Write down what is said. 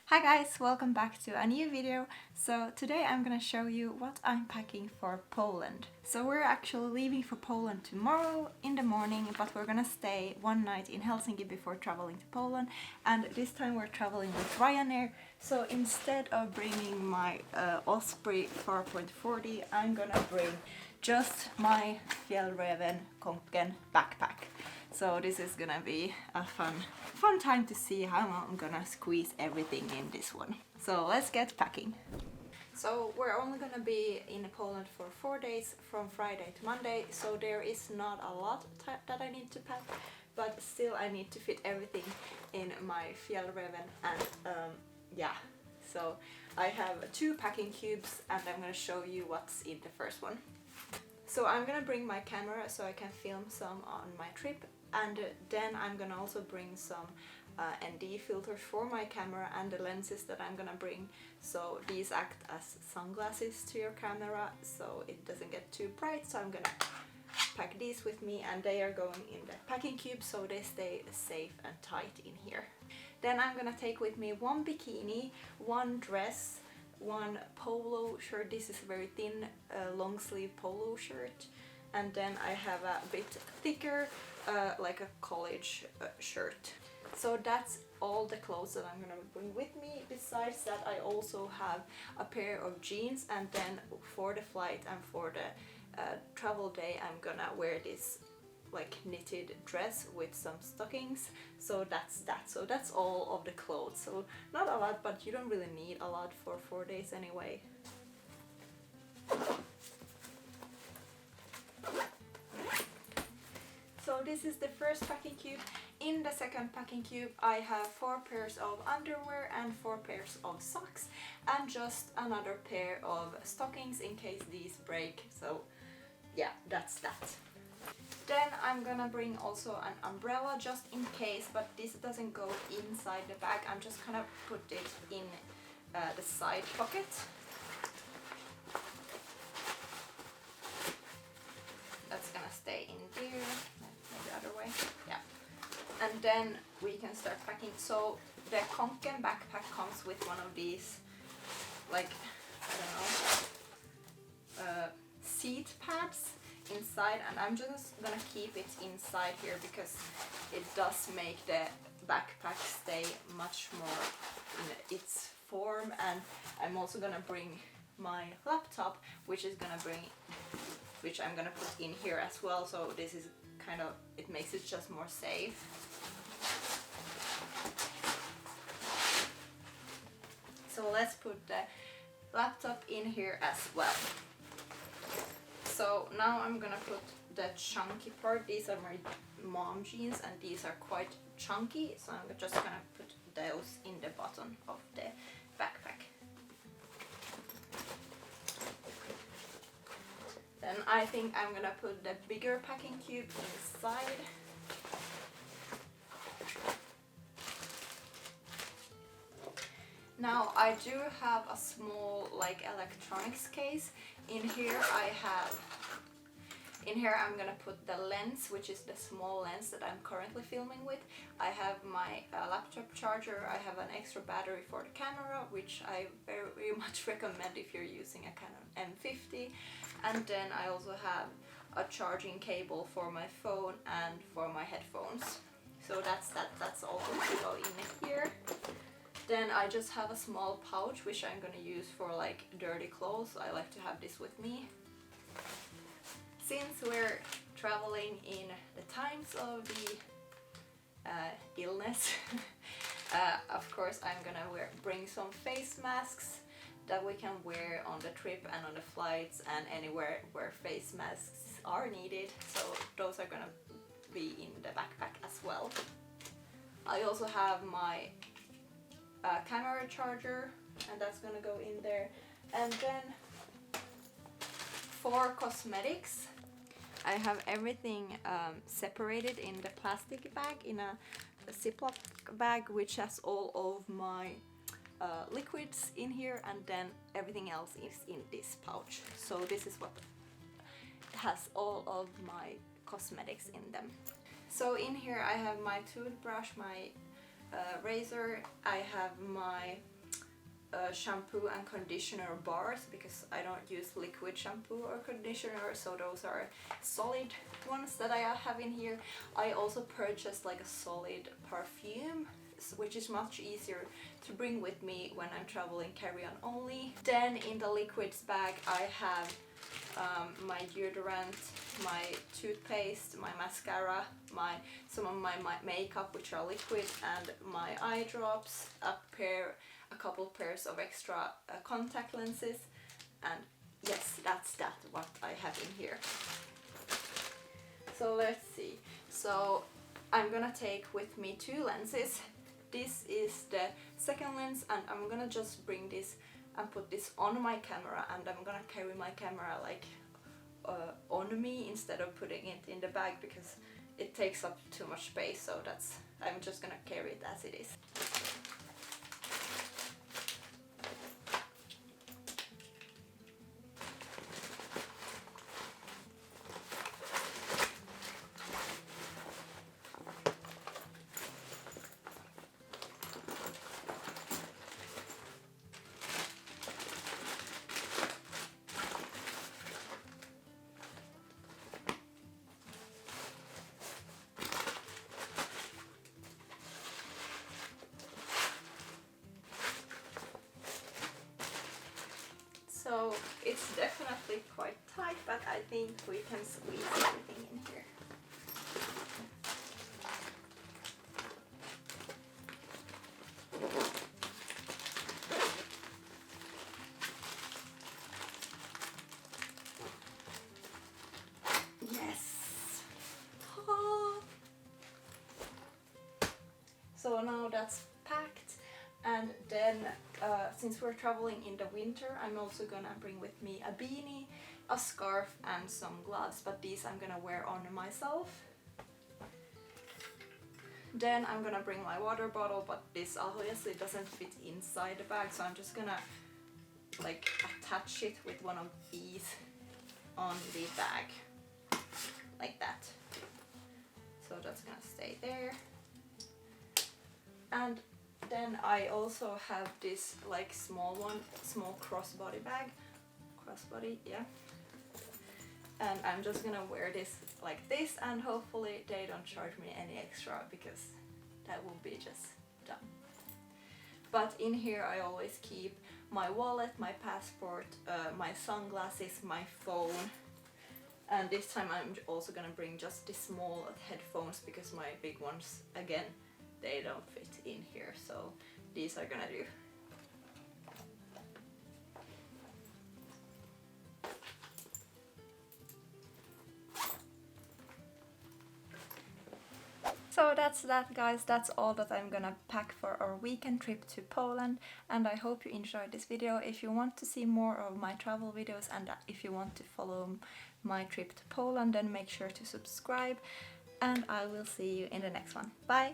Hi guys, welcome back to a new video. So today I'm gonna show you what I'm packing for Poland. So we're actually leaving for Poland tomorrow in the morning, but we're gonna stay one night in Helsinki before traveling to Poland. And this time we're traveling with Ryanair. So instead of bringing my Osprey Farpoint 40, I'm gonna bring just my Fjällräven Kånken backpack. So this is gonna be a fun time to see how I'm gonna squeeze everything in this one. So let's get packing. So we're only gonna be in Poland for 4 days from Friday to Monday, so there is not a lot that I need to pack, but still I need to fit everything in my Fjällräven and yeah. So I have 2 packing cubes and I'm gonna show you what's in the first one. So I'm gonna bring my camera so I can film some on my trip, and then I'm gonna also bring some ND filters for my camera and the lenses that I'm gonna bring. So these act as sunglasses to your camera so it doesn't get too bright, so I'm gonna pack these with me and they are going in the packing cube so they stay safe and tight in here. Then I'm gonna take with me 1 bikini, 1 dress, 1 polo shirt. This is a very thin long sleeve polo shirt, and then I have a bit thicker like a college shirt. So that's all the clothes that I'm gonna bring with me. Besides that, I also have a pair of jeans, and then for the flight and for the travel day I'm gonna wear this like knitted dress with some stockings. So that's that. So that's all of the clothes. So not a lot, but you don't really need a lot for 4 days anyway. So this is the first packing cube. In the second packing cube I have 4 pairs of underwear and 4 pairs of socks and just another pair of stockings in case these break. So yeah, that's that. Then I'm gonna bring also an umbrella just in case, but this doesn't go inside the bag. I'm just gonna put it in the side pocket. That's gonna stay in there, maybe the other way, yeah. And then we can start packing. So the Kånken backpack comes with one of these, like, I don't know, seat pads inside, and I'm just gonna keep it inside here because it does make the backpack stay much more in its form. And I'm also gonna bring my laptop, which I'm gonna put in here as well, so this is kind of, it makes it just more safe. So let's put the laptop in here as well. So now I'm gonna put the chunky part. These are my mom jeans and these are quite chunky, so I'm just gonna put those in the bottom of the backpack. Then I think I'm gonna put the bigger packing cube inside. Now I do have a small like electronics case. In here I'm gonna put the lens, which is the small lens that I'm currently filming with. I have my laptop charger, I have an extra battery for the camera, which I very much recommend if you're using a Canon M50. And then I also have a charging cable for my phone and for my headphones. So that's all going to go in here. Then I just have a small pouch which I'm gonna use for like dirty clothes. I like to have this with me. Since we're traveling in the times of the illness, of course I'm gonna bring some face masks that we can wear on the trip and on the flights and anywhere where face masks are needed. So those are gonna be in the backpack as well. I also have my camera charger, and that's gonna go in there. And then for cosmetics, I have everything separated in the plastic bag, in a Ziploc bag, which has all of my liquids in here, and then everything else is in this pouch. So this is what has all of my cosmetics in them. So in here I have my toothbrush, my razor, I have my shampoo and conditioner bars because I don't use liquid shampoo or conditioner, so those are solid ones that I have in here. I also purchased like a solid perfume, which is much easier to bring with me when I'm traveling carry-on only. Then in the liquids bag I have my deodorant, my toothpaste, my mascara, some of my makeup, which are liquid, and my eye drops, a couple pairs of extra contact lenses, and yes, that's what I have in here. So let's see. So I'm gonna take with me 2 lenses. This is the second lens, and I'm gonna just bring this and put this on my camera, and I'm gonna carry my camera like on me instead of putting it in the bag because it takes up too much space, so I'm just gonna carry it as it is. So it's definitely quite tight, but I think we can squeeze everything in here. Yes! Oh. So now that's packed, and then since we're traveling in the winter, I'm also gonna bring with me a beanie, a scarf, and some gloves, but these I'm gonna wear on myself. Then I'm gonna bring my water bottle, but this obviously doesn't fit inside the bag, so I'm just gonna like attach it with one of these on the bag, like that. So that's gonna stay there. And then I also have this like small crossbody bag. Crossbody, yeah. And I'm just gonna wear this like this, and hopefully they don't charge me any extra because that would be just dumb. But in here I always keep my wallet, my passport, my sunglasses, my phone. And this time I'm also gonna bring just the small headphones because my big ones, again, they don't fit in here, so these are gonna do. So that's that, guys. That's all that I'm gonna pack for our weekend trip to Poland, and I hope you enjoyed this video. If you want to see more of my travel videos and if you want to follow my trip to Poland, then make sure to subscribe, and I will see you in the next one. Bye!